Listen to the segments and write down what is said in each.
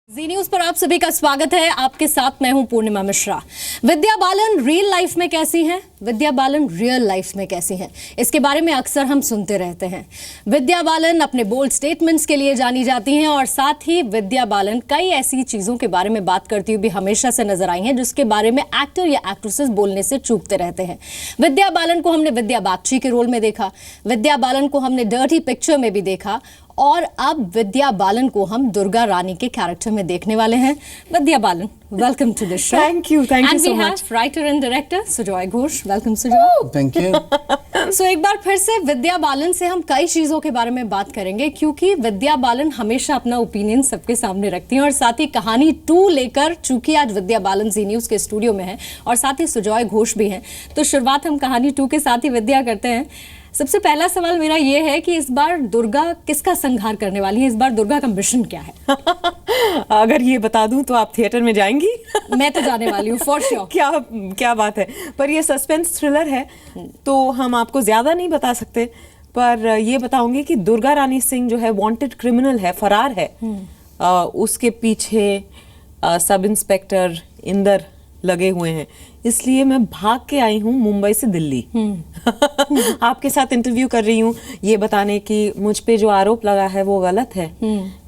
जी news पर आप सभी का स्वागत है। आपके साथ मैं हूं पूर्णिमा मिश्रा। विद्या बालन रियल लाइफ में कैसी हैं? विद्या बालन रियल लाइफ में कैसी हैं? इसके बारे में अक्सर हम सुनते रहते हैं। विद्या बालन अपने बोल्ड स्टेटमेंट्स के लिए जानी जाती हैं और साथ ही विद्या बालन कई ऐसी चीजों के बारे में बात करती हुई भी हमेशा से नजर आई हैं जिसके बारे में एक्टर या एक्ट्रेसेस बोलने से चूकते रहते हैं। विद्या बालन को हमने विद्या बागची के रोल में देखा, विद्या बालन को हमने डर्टी पिक्चर में भी देखा और अब विद्या बालन को हम दुर्गा रानी के कैरेक्टर में देखने वाले हैं। Vidya Balan, welcome to the show. Thank you so much. Writer and director Sujoy Ghosh, welcome Sujoy. Thank you. So एक बार फिर से विद्या बालन से हम कई चीजों के बारे में बात करेंगे क्योंकि विद्या बालन हमेशा अपना ओपिनियन सबके सामने रखती हैं और साथ ही कहानी 2 लेकर, चूंकि आज विद्या बालन जी न्यूज के स्टूडियो में है और साथ ही सुजॉय घोष भी हैं, तो शुरुआत हम कहानी 2 के साथ ही विद्या करते हैं। सबसे पहला सवाल मेरा ये है कि इस बार दुर्गा किसका संहार करने वाली है? इस बार दुर्गा का मिशन क्या है? अगर ये बता दूं तो आप थिएटर में जाएंगी? मैं तो जाने वाली हूँ फॉर श्योर। क्या बात है। पर ये सस्पेंस थ्रिलर है तो हम आपको ज्यादा नहीं बता सकते, पर ये बताऊंगी कि दुर्गा रानी सिंह जो है वांटेड क्रिमिनल है, फरार है। उसके पीछे सब इंस्पेक्टर इंदर लगे हुए हैं, इसलिए मैं भाग के आई हूँ मुंबई से दिल्ली। आपके साथ इंटरव्यू कर रही हूँ ये बताने कि मुझ पे जो आरोप लगा है वो गलत है,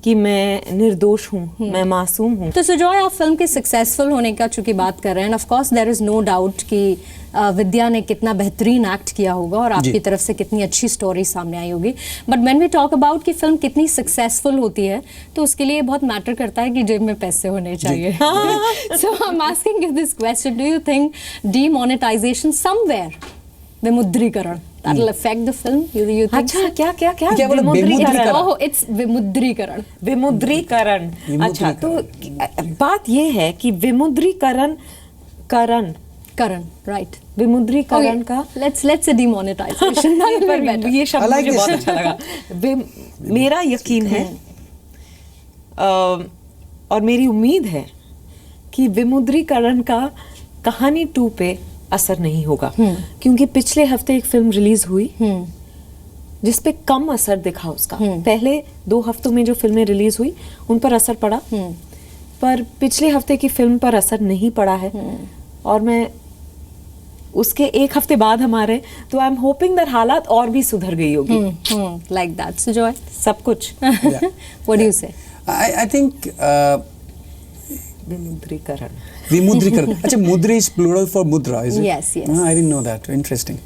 कि मैं निर्दोष हूँ, मैं मासूम हूँ। तो सुजॉय, आप फिल्म के सक्सेसफुल होने का चूंकि बात कर रहे हैं, of course there is no doubt कि विद्या ने कितना बेहतरीन एक्ट किया होगा और आपकी तरफ से कितनी अच्छी स्टोरी सामने आई होगी, but when we talk about कि फिल्म कितनी सक्सेसफुल होती है तो उसके लिए बहुत मैटर करता है कि जेब में पैसे होने चाहिए। So I am asking you this question, do you think demonetisation somewhere, विमुद्रीकरण, that will affect the film? You think? अच्छा, क्या विमुद्रीकरण? Oh, it's विमुद्रीकरण। विमुद्रीकरण। अच्छा, तो बात ये है कि विमुद्रीकरण राइट, विमुद्रीकरण का let's demonetization। ये शब्द मुझे बहुत अच्छा लगा। मेरा यकीन है और मेरी उम्मीद है कि विमुद्रीकरण का कहानी 2 पे असर नहीं होगा, क्योंकि पिछले हफ्ते एक फिल्म रिलीज हुई जिसपे कम असर दिखा उसका। पहले 2 हफ्तों में जो फिल्में रिलीज हुई उन पर असर पड़ा, पर पिछले हफ्ते की फिल्म पर असर नहीं पड़ा है। और मैं उसके 1 हफ्ते बाद हमारे, तो आई एम होपिंग दैट हालात और भी सुधर गई होगी। लाइक दैट सुजॉय, सब कुछ। व्हाट डू यू से? आई थिंक विमुद्रीकरण। अच्छा, मुद्रा is plural for mudra, is it? Yes. I didn't know that. Interesting.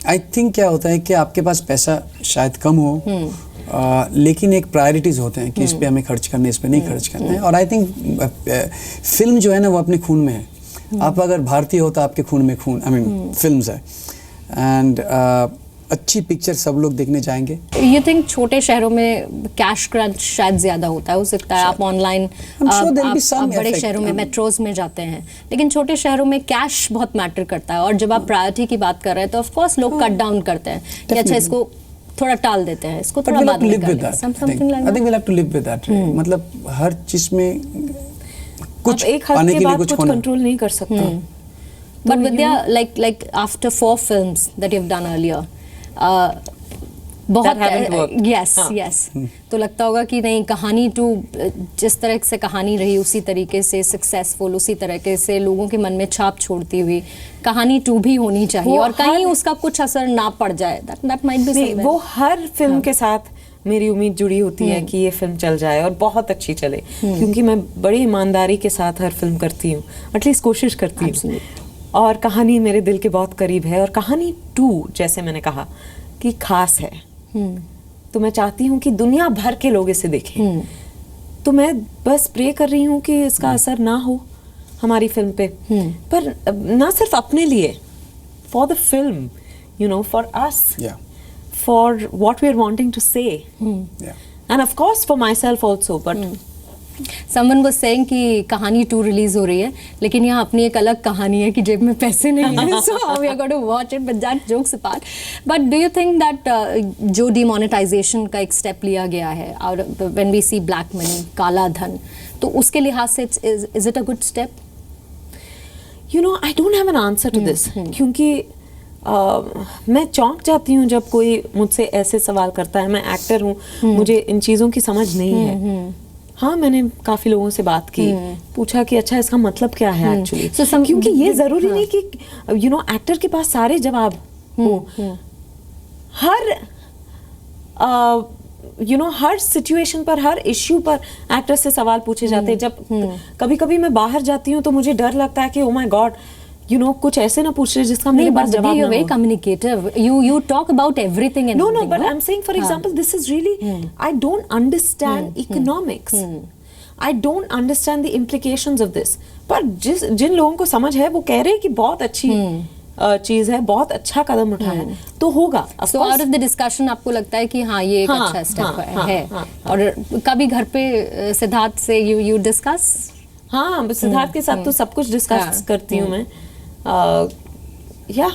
I think क्या होता है कि आपके पास पैसा शायद कम हो, लेकिन एक प्रायोरिटीज होते हैं कि इस पे हमें खर्च करना है, इस पे नहीं खर्च करना है। और आई थिंक फिल्म जो है ना वो अपने खून में है। आप अगर भारतीय हो तो आपके खून में फिल्म्स है, एंड अच्छी पिक्चर सब लोग देखने जाएंगे। You think छोटे शहरों में कैश क्रंच शायद ज्यादा होता है, हो सकता है आप ऑनलाइन, आप बड़े शहरों में मेट्रोज में जाते हैं, लेकिन छोटे शहरों में कैश बहुत मैटर करता है। और जब आप प्रायोरिटी की बात कर रहे हैं तो ऑफ कोर्स लोग कट डाउन करते हैं कि अच्छा इसको थोड़ा टाल देते हैं, इसको थोड़ा बाद में कर लेंगे, something like that. I think we'll have to live with that. मतलब हर चीज में कुछ एक हद के बाद कुछ कंट्रोल नहीं कर सकते। But Vidya, like after 4 films that you've done earlier, बहुत yes, तो लगता होगा कि नहीं, कहानी 2 जिस तरह से कहानी रही उसी तरीके से सक्सेसफुल, उसी तरीके से लोगों के मन में छाप छोड़ती हुई कहानी 2 भी होनी चाहिए और कहीं उसका कुछ असर ना पड़ जाए। that might be वो हर फिल्म के साथ मेरी उम्मीद जुड़ी होती है कि ये फिल्म चल जाए और बहुत अच्छी चले, क्योंकि मैं बड़ी ईमानदारी के साथ हर फिल्म करती हूँ, एटलीस्ट कोशिश करती हूँ। और कहानी मेरे दिल के बहुत करीब है और कहानी 2 जैसे मैंने कहा कि खास है, तो मैं चाहती हूँ कि दुनिया भर के लोग इसे देखें। तो मैं बस प्रे कर रही हूँ कि इसका असर ना हो हमारी फिल्म पे, पर ना सिर्फ अपने लिए, for the film, you know, for us, for what we are wanting to say, and of course for myself also. But Someone was saying कि कहानी 2 रिलीज हो रही है, लेकिन यहाँ अपनी एक अलग कहानी है कि जेब में पैसे नहीं है, so we are going to watch it, but that jokes apart. But do you think that जो demonetization का एक स्टेप लिया गया है, और when we see black money, काला धन, तो उसके लिहाज से is it a good step? You know, I don't have an answer to this, क्योंकि मैं चौंक जाती हूँ जब कोई मुझसे ऐसे सवाल करता है। मैं एक्टर हूँ, मुझे इन चीज़ों की समझ नहीं है। हाँ, मैंने काफी लोगों से बात की, पूछा कि अच्छा इसका मतलब क्या है एक्चुअली। क्योंकि ये जरूरी नहीं कि एक्टर के पास सारे जवाब हो। हर हर सिचुएशन पर, हर इश्यू पर एक्टर से सवाल पूछे जाते हैं। जब कभी कभी मैं बाहर जाती हूँ तो मुझे डर लगता है कि ओ माय गॉड, कुछ ऐसे ना पूछ रहे जिसका मेरे पास जवाब ना हो। Very communicative. You talk about everything and No, everything, but I'm saying, for example, this is really, I don't understand economics. I don't understand the implications of this. पर जिन लोगों को समझ है वो कह रहे हैं कि बहुत अच्छी चीज है, बहुत अच्छा कदम उठाया है, तो होगा। So out of the discussion आपको लगता है कि हाँ ये एक अच्छा स्टेप है। और कभी घर पे सिद्धार्थ से you discuss? हाँ, सिद्धार्थ के साथ तो सब कुछ डिस्कस करती हूँ मैं। Yeah.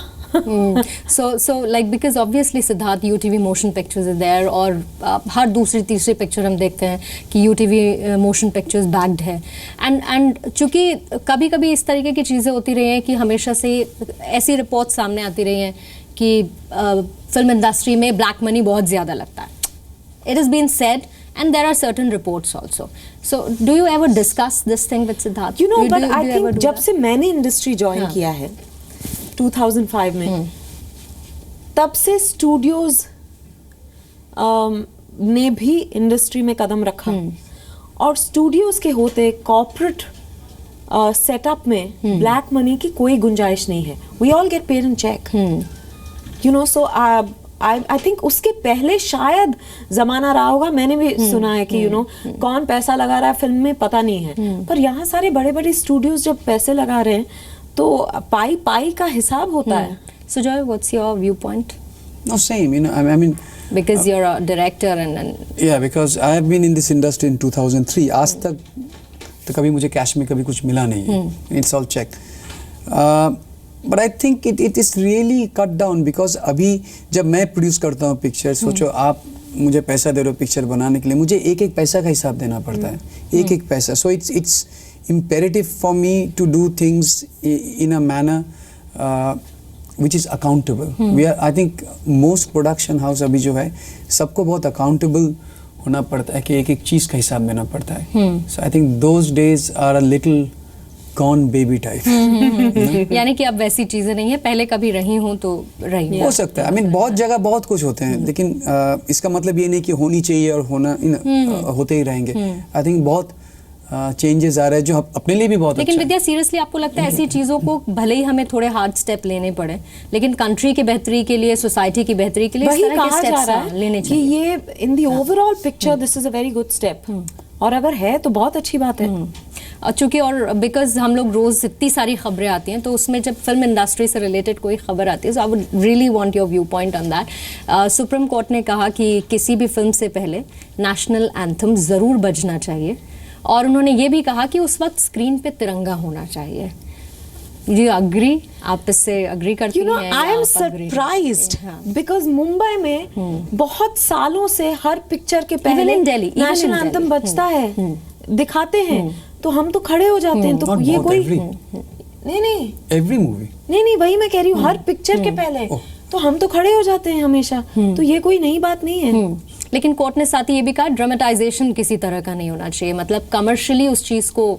So like because obviously Siddharth UTV motion pictures are there और हर दूसरी तीसरी पिक्चर हम देखते हैं कि UTV motion pictures backed है and चूंकि कभी कभी इस तरीके की चीज़ें होती रही हैं कि हमेशा से ऐसी रिपोर्ट सामने आती रही हैं कि फिल्म इंडस्ट्री में ब्लैक मनी बहुत ज़्यादा लगता है. It has been said and there are certain reports also. So do you ever discuss this thing with Siddharth? But I think जब से मैंने इंडस्ट्री ज्वाइन किया है 2005 में, तब से स्टूडियोज ने भी इंडस्ट्री में कदम रखा और स्टूडियोज के होते कॉर्पोरेट सेटअप में ब्लैक मनी की कोई गुंजाइश नहीं है. We all get paid in cheque, so I think उसके पहले शायद जमाना रहा होगा. मैंने भी सुना है कि कौन पैसा लगा रहा है फिल्म में पता नहीं है, पर यहाँ सारे बड़े बड़े स्टूडियोज जब पैसे लगा रहे हैं तो पाई का हिसाब होता है. So Joy, what's your viewpoint? No, same. I mean. Because you're a director and. Yeah, because I have been in this industry in 2003. आज तक तो कभी मुझे कैश में कभी कुछ मिला नहीं है. It's all check. But I think it is really cut down because अभी जब मैं प्रोड्यूस करता हूँ पिक्चर, सोचो आप मुझे पैसा दे रहे हो पिक्चर बनाने के लिए, मुझे एक एक पैसा का हिसाब देना पड़ता है, एक एक पैसा. So it's imperative for me to do things in a manner which is accountable. I think most production house अभी जो है सबको बहुत accountable होना पड़ता है कि एक एक चीज का हिसाब देना पड़ता है. So I think those days are a little gone baby type. यानी कि अब वैसी चीजें नहीं है, पहले कभी रही हूँ तो रही हो सकता है. I mean बहुत जगह बहुत कुछ होते हैं, लेकिन इसका मतलब ये नहीं कि होनी चाहिए और होना होते ही रहेंगे. I think बहुत चेंजेस आ रहे हैं जो अपने लिए भी बहुत लेकिन अच्छा विद्या सीरियसली आपको लगता है ऐसी चीज़ों को भले ही हमें थोड़े हार्ड स्टेप लेने पड़े, लेकिन कंट्री की बेहतरी के लिए, सोसाइटी की बेहतरी के लिए इस तरह के स्टेप्स लेने चाहिए कि ये in the overall picture this is a very good step. और अगर है तो बहुत अच्छी बात है. और चूंकि और बिकॉज हम लोग रोज इतनी सारी खबरें आती हैं, तो उसमें जब फिल्म इंडस्ट्री से रिलेटेड कोई खबर आती है, so I would really want your viewpoint on that. Supreme Court ने कहा कि किसी भी फिल्म से पहले नेशनल एंथम ज़रूर बजना चाहिए, और उन्होंने ये भी कहा कि उस वक्त स्क्रीन पे तिरंगा होना चाहिए. You agree? आप इससे अग्री करती हैं? I am surprised because Mumbai में बहुत सालों से हर पिक्चर के पहले नेशनल एंथम बजता है, दिखाते हैं, तो हम तो खड़े हो जाते हैं. तो ये कोई नहीं एवरी मूवी नहीं वही मैं कह रही हूँ, हर पिक्चर के पहले तो हम तो खड़े हो जाते हैं हमेशा. तो ये कोई नई बात नहीं है. लेकिन कोर्ट ने साथ ही ये भी कहा ड्रामेटाइजेशन किसी तरह का नहीं होना चाहिए, मतलब कमर्शियली उस चीज को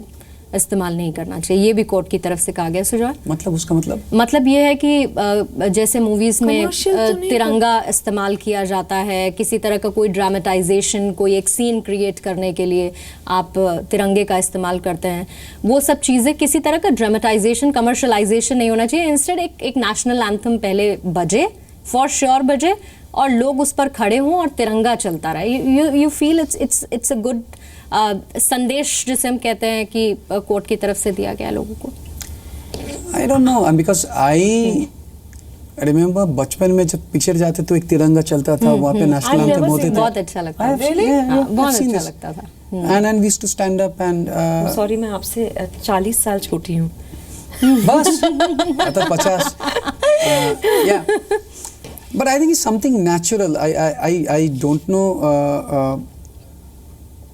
इस्तेमाल नहीं करना चाहिए, ये भी कोर्ट की तरफ से कहा गया. सुजॉय, मतलब उसका मतलब ये है कि जैसे मूवीज में तिरंगा इस्तेमाल किया जाता है, किसी तरह का कोई ड्रामेटाइजेशन, कोई एक सीन क्रिएट करने के लिए आप तिरंगे का इस्तेमाल करते हैं, वो सब चीज़ें किसी तरह का ड्रामेटाइजेशन, कमर्शलाइजेशन नहीं होना चाहिए. इंस्टेड एक नेशनल एंथम पहले बजे, फॉर श्योर बजे, और लोग उस पर खड़े हों और तिरंगा चलता रहे. You feel it's a good संदेश जिसे हम कहते हैं कि कोर्ट की तरफ से दिया गया लोगों को? I don't know, because I remember बचपन में जब पिक्चर जाते तो एक तिरंगा चलता था, वहाँ पे नेशनल एंथम होते थे. बहुत अच्छा लगता था. बहुत अच्छा लगता था. And we used to stand up and sorry मैं आपसे 40 साल छोटी हूँ. बस तो 50. Yeah. But I think it's something natural. I don't know.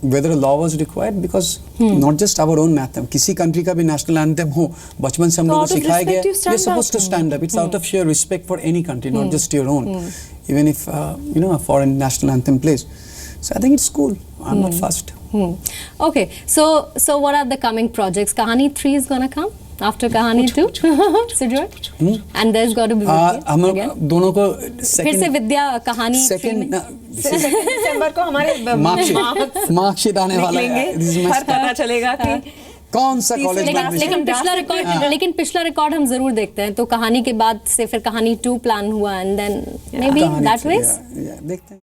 whether a law was required because not just our own anthem, किसी country का भी national anthem हो, बचपन से हम लोगों को out of सिखाया गया, respect you stand you're supposed to up. stand up. It's out of sheer respect for any country, not just your own. Even if a foreign national anthem plays. So I think it's cool. I'm not fussed. Okay, so what are the coming projects? Kahani 3 is gonna come after Kahani 2. Sujot? And there's got to be हम Vidya लोग again. दोनों को फिर से विद्या कहानी 3 second में? दिसंबर को हमारे मार्कशीट आने वाला है. This is my हर पता चलेगा कि कौन सा कॉलेज लेकिन पिछला रिकॉर्ड हम जरूर देखते हैं, तो कहानी के बाद से फिर कहानी 2 प्लान हुआ, and then maybe that ways देखते हैं.